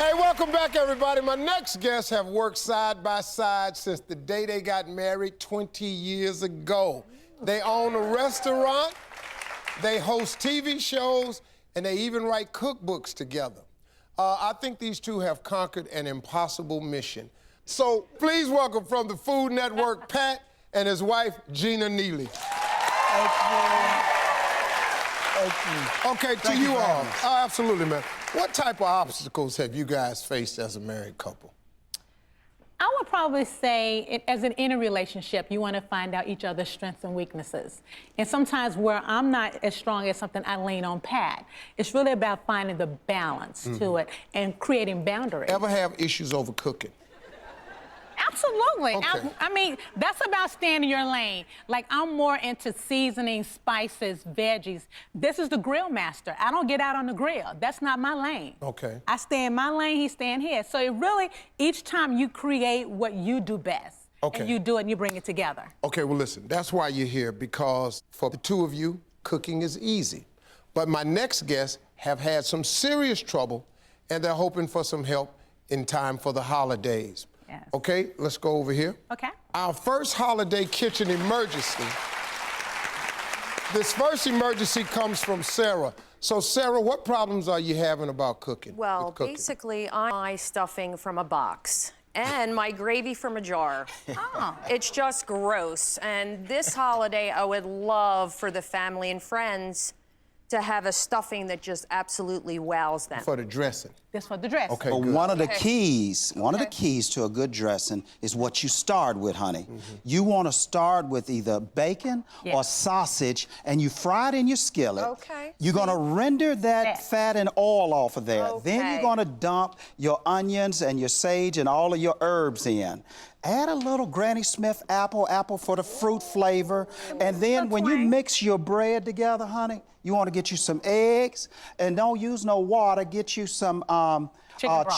Hey, welcome back, everybody. My next guests have worked side by side since the day they got married 20 years ago. They own a restaurant, they host TV shows, and they even write cookbooks together. I think these two have conquered an impossible mission. So please welcome from the Food Network, Pat and his wife, Gina Neely. Thank you. Okay, to you all. Oh, absolutely, man. What type of obstacles have you guys faced as a married couple? I would probably say, as an inner relationship, you want to find out each other's strengths and weaknesses. And sometimes where I'm not as strong as something, I lean on Pat. It's really about finding the balance to it and creating boundaries. Ever have issues over cooking? Absolutely. Okay. I mean, that's about staying in your lane. Like, I'm more into seasoning, spices, veggies. This is the grill master. I don't get out on the grill. That's not my lane. Okay. I stay in my lane, he stay in his. So it really, each time you create what you do best. Okay. And you do it and you bring it together. Okay, well, listen, that's why you're here, because for the two of you, cooking is easy. But my next guests have had some serious trouble, and they're hoping for some help in time for the holidays. Yes. Okay, let's go over here. Okay. Our first holiday kitchen emergency. This first emergency comes from Sarah. So, Sarah, what problems are you having about cooking? Well, with cooking? basically, my stuffing from a box and my gravy from a jar. Oh. It's just gross. And this holiday, I would love for the family and friends to have a stuffing that just absolutely wows them. For the dressing. This for the dress. Okay, But good. one of the keys to a good dressing is what you start with, honey. You want to start with either bacon or sausage, and you fry it in your skillet. Okay. You're going to render that fat and oil off of there. Then Okay. you're going to dump your onions and your sage and all of your herbs in. Add a little Granny Smith apple for the fruit flavor. And then when you mix your bread together, honey, you want to get you some eggs, and don't use no water. Get you some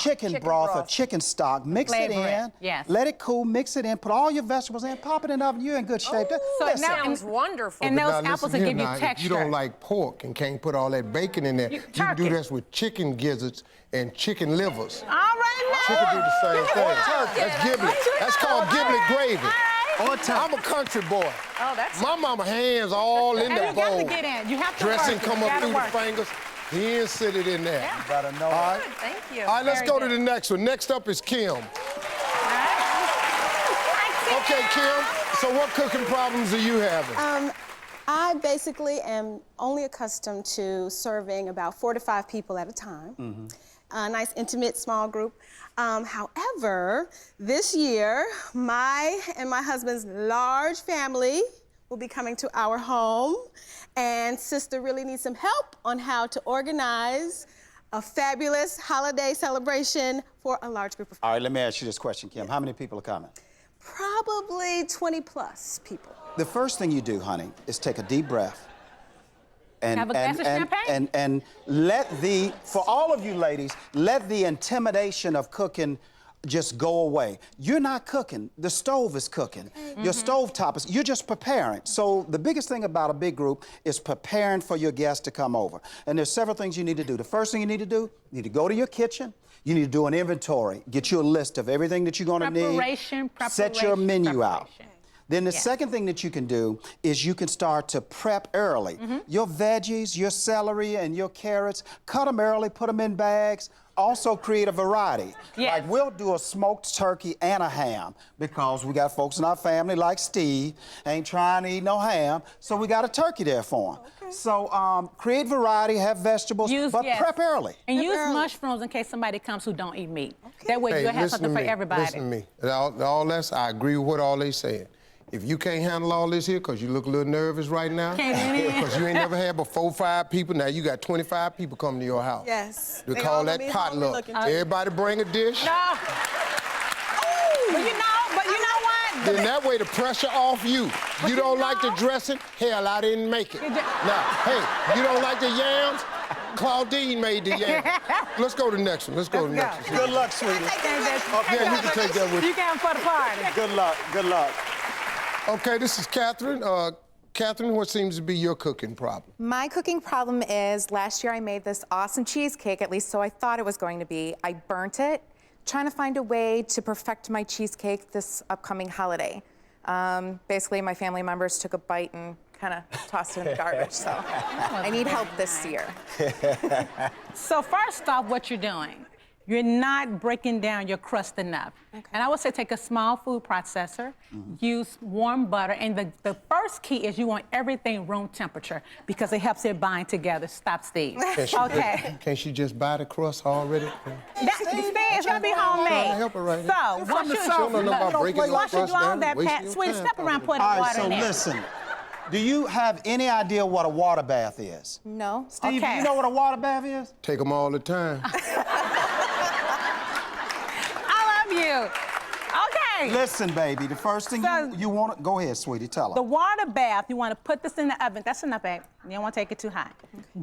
chicken broth or chicken stock. Mix it Flavor in. it, yes. Let it cool. Mix it in. Put all your vegetables in. Pop it in the oven. You're in good shape. So That Listen, sounds wonderful. And But those now, apples listen will here give you now, texture. If you don't like pork and can't put all that bacon in there, you can do turkey. this with chicken gizzards and chicken livers. All right, now. Chicken do the same thing. That's giblet. That's called giblet gravy. I'm a country boy. Oh, that's My mama hands all in And the you got bowl. to get in. You have to Dressing work it. come You up gotta through work the it. fingers. He ain't sit it in there. Yeah. you better know. All right. good. Thank you. All right, let's Very go good. to the next one. Next up is Kim. All right. Okay, Kim. So what cooking problems are you having? I basically am only accustomed to serving about 4 to 5 people at a time. A nice, intimate, small group. However, this year, my and my husband's large family will be coming to our home, and Sister really needs some help on how to organize a fabulous holiday celebration for a large group of people. All right, let me ask you this question, Kim. How many people are coming? Probably 20 plus people. The first thing you do, honey, is take a deep breath. And, Have a glass of champagne? And let for all of you ladies, let the intimidation of cooking just go away. You're not cooking. The stove is cooking. Your stovetop is, you're just preparing. So the biggest thing about a big group is preparing for your guests to come over. And there's several things you need to do. The first thing you need to do, you need to go to your kitchen. You need to do an inventory. Get you a list of everything that you're going to need. Set your menu out. Then the second thing that you can do is you can start to prep early. Your veggies, your celery, and your carrots, cut them early, put them in bags. Also create a variety. Yes. Like we'll do a smoked turkey and a ham because we got folks in our family like Steve, ain't trying to eat no ham, so we got a turkey there for him. So create variety, have vegetables, but prep early. And use mushrooms in case somebody comes who don't eat meat. That way you'll have listen something to for me. everybody. Listen to me. All this, I agree with what all they saying. If you can't handle all this here, because you look a little nervous right now, because you ain't never had but 4 or 5 people, now you got 25 people coming to your house. Yes. We call that potluck. Everybody bring a dish. No. But you know what? Then that way the pressure off you. You don't like the dressing? Hell, I didn't make it. Now, hey, you don't like the yams? Claudine made the yams. Let's go to the next one. Let's go to the next one. Good luck, sweetie. Yeah, you can take that with you. You got 'em for the party. Good luck, good luck. Okay, this is Catherine. Catherine, what seems to be your cooking problem? My cooking problem is last year I made this awesome cheesecake, at least so I thought it was going to be. I burnt it, trying to find a way to perfect my cheesecake this upcoming holiday. Basically, my family members took a bite and kind of tossed it in the garbage, so I need help this year. So first off, what you're doing, you're not breaking down your crust enough. Okay. And I would say take a small food processor, use warm butter, and the first key is you want everything room temperature because it helps it bind together. Stop, Steve. Okay. Can't she just buy the crust already? Steve, it's gonna be homemade. Trying to help her right now. So once you, She don't know about breaking the once you crust do all down, that, wasting Pat, your sweetie, time step around, talking put All right, water so in there. listen. Do you have any idea what a water bath is? No? Steve, do Okay. you know what a water bath is? Take them all the time. I love you. Okay. Listen, baby, the first thing So- you want to... Go ahead, sweetie, tell her. The water bath, you want to put this in the oven. That's enough, babe. You don't want to take it too hot.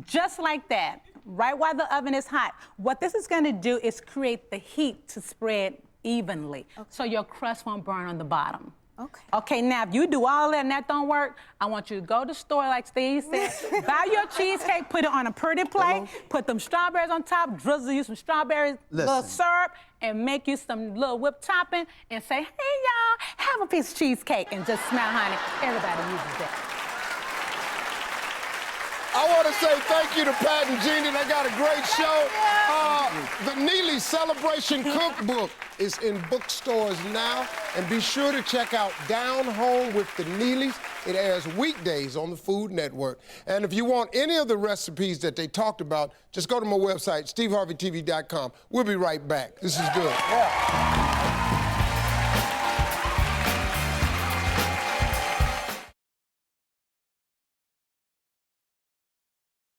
Just like that, right while the oven is hot. What this is going to do is create the heat to spread evenly, so your crust won't burn on the bottom. Okay. Okay, now if you do all that and that don't work, I want you to go to the store, like Steve said, buy your cheesecake, put it on a pretty plate, put them strawberries on top, drizzle you some strawberries, little Listen. syrup, and make you some little whipped topping, and say, hey, y'all, have a piece of cheesecake, and just smell, honey. Everybody uses that. I want to say thank you to Pat and Jeannie. They got a great show. The Neely Celebration Cookbook is in bookstores now. And be sure to check out Down Home with the Neelys. It airs weekdays on the Food Network. And if you want any of the recipes that they talked about, just go to my website, steveharveytv.com. We'll be right back. This is good. Yeah.